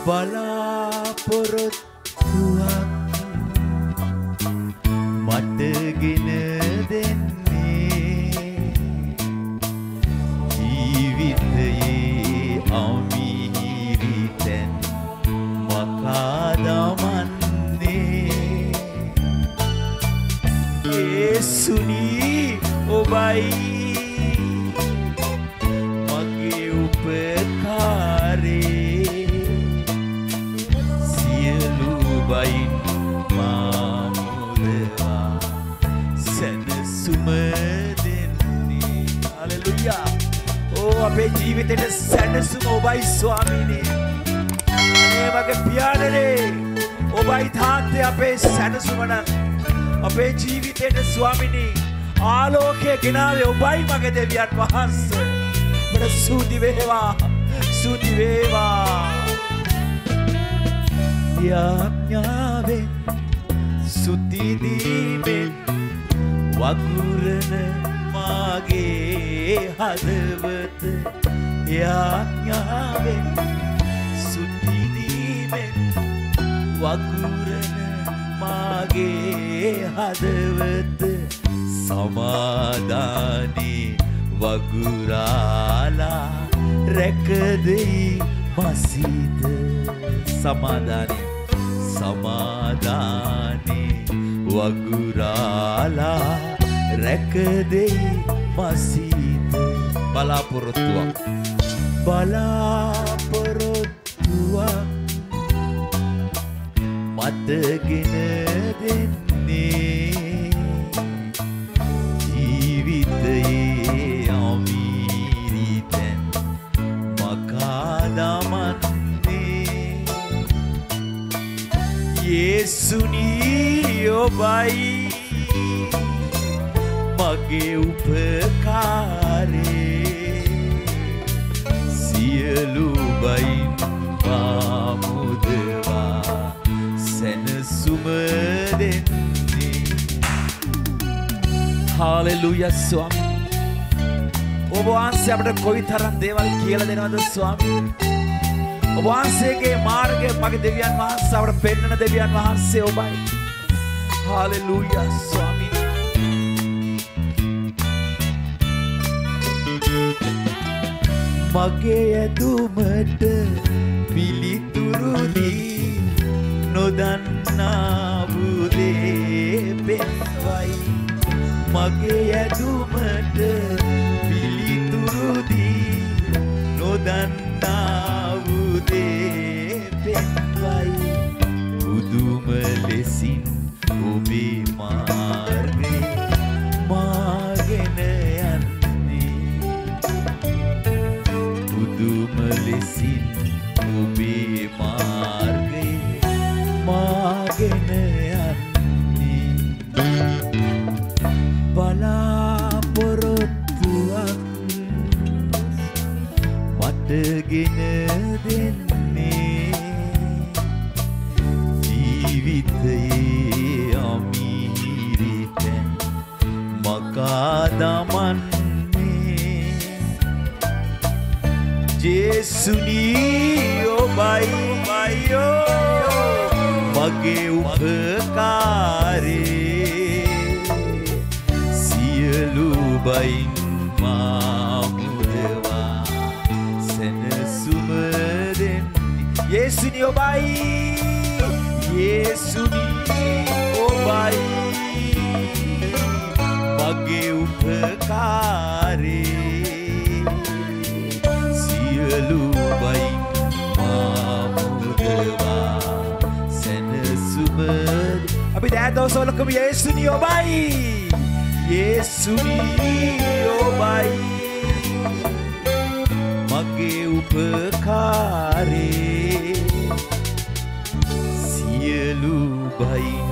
බලාපොරොත්තුවක් මටගෙන දෙන්නේ ජීවිතයේ අමිහිරිතෙන් මකා දමන්නේ යේසුනි ඔබයි මගේ උපකාරේ සියලු බයින් මාමුදවා සැනසුම දෙන්නේ හලෙලුයා ඕ අපේ ජීවිතේට සැනසුම ඔබයි ස්වාමීනි අනේ මගේ පියාණනේ ඔබයි තාත්තේ අපේ සැනසුම නම් අපේ ජීවිතේට ස්වාමීනි ආලෝකය ගෙනාවේ ඔබයි මගේ දෙවියන් වහන්සේ අපට සූති වේවා යාඥාවෙන් සුති දීමෙන් වගුරන මාගේ හදවත යාඥාවෙන් සුති දීමෙන් වගුරන මාගේ හදවත සමාදානේ වගුරාලා රැකදෙයි මසිත සමාදානේ වගුරාලා රැකදෙයි මසිත බලාපොරොත්තුවක් මතගෙන දෙන්නේ ජීවිතයේ අමිහිරිතෙන් මකා දමන්නේ යේසුනි ඔබයි මගේ උපකාරේ සියලු බයින් පාමුදවා සැනසුම දෙන්නේ හාලෙලූයා ස්වාමී ඔබ වහන්සේ අපට කොයිතරම් දේවල් කියලා දෙනවද ස්වාමී ඔබ වහන්සේගේ මාර්ගය මගේ දෙවියන් වහන්සේ අපට පෙන්වන දෙවියන් වහන්සේ ඔබයි හාලෙලූයා ස්වාමී මගේ ඇදුමට පිළිතුරු දී නොදන්නා වූදේ පෙන්වයි මගේ ඇදුමට පිළිතුරු දී නොදන්නා වූදේ පෙන්වයි පුදුම ලෙසින් ඔබේ මාර්ගේ මාගෙන පුදුම ලෙසින් ඔබේ මාර්ගයේ මාගෙන යන්නේ බලාපොරොත්තුවක් මටගෙන දෙන්නේ ජීවිතයේ අමිහිරිතෙන් මකා දමන්නේ යේසුනි ඔබයි මගේ උපකාරේ සියලු බයින් මාමුදවා සැනසුම දෙන්නේ යේසුනි ඔබයි මගේ උපකාරේ සියලු බයින් මාමුදවා සැනසුම අපි දෑදවසවලකම යේසුනි ඔබයි මගේ උපකාරේ සියලු බයින්